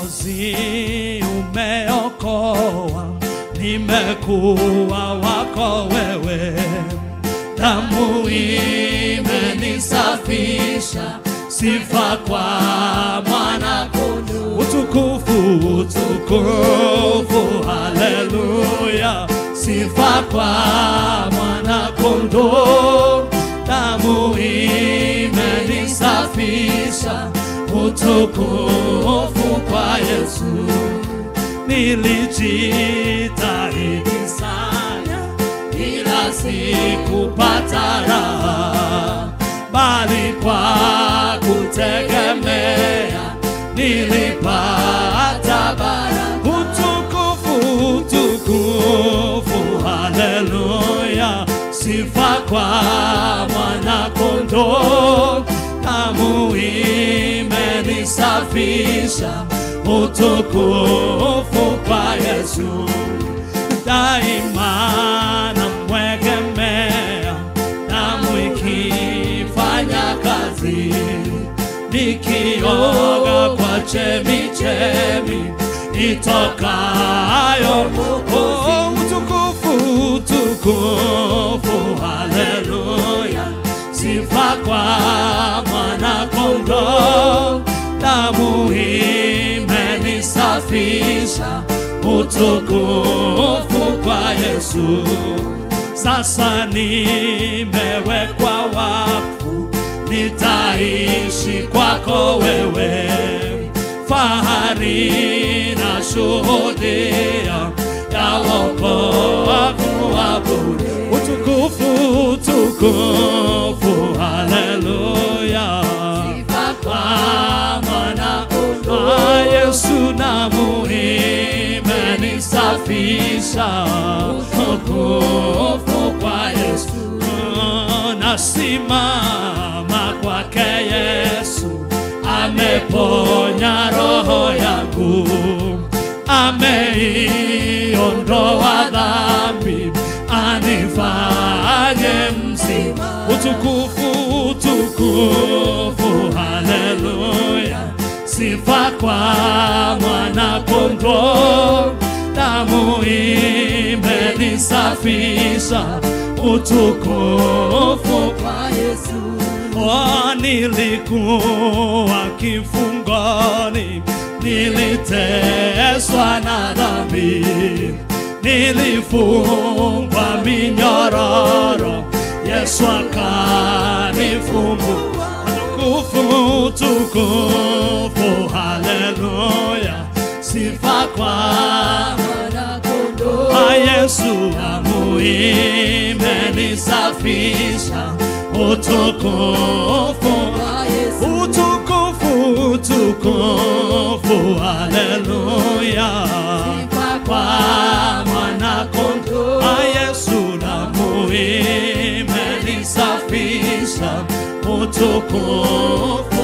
Mwokozi umeokoa, nimekuwa wako wewe. Damu imenisafisha, sifa kwa mwana kondoo. Utukufu, utukufu, haleluya, sifa kwa mwana kondoo. Damu imenisafisha, utukufu kwa Yesu. Nilijitahidi sana ila sikupata raha, bali kwa kutegemea nilipata baraka. Utukufu, utukufu, haleluya, sifa kwa mwana kondoo. Damu imenisafisha, utukufu kwa Yesu. Daima namwegemea, damu ikifanya kazi, nikioga kwa chemichemi itokayo Mwokozi. Utukufu, utukufu, haleluya, sifa kwa mwana kondoo. Damu imenisafisha, utukufu kwa Yesu. Sasa nimewekwa wakfu, nitaishi kwako wewe. Fahari na shuhudia ya wokovu wa bure. Utukufu, utukufu, haleluya, sifa kwa mwana kondoo. Yesu, damu imenisafisha, utukufu kwa Yesu. Nasimama kwake Yesu, ameponya roho yangu, ameiondoa dhambi, anifanye mzima. Utukufu, utukufu, haleluya, sifa kwa mwana kondoo. Damu imenisafisha, utukufu kwa Yesu. Nilikuwa kifungoni, niliteswa na dhambi, nilifungwa minyororo, Yesu akanifungua. Utukufu, utukufu, haleluya, sifa kwa mwana kondoo. Yesu, damu imenisafisha, utukufu, utukufu, utukufu, haleluya, sifa kwa mwana kondoo. Yesu, damu imenisafisha, utukufu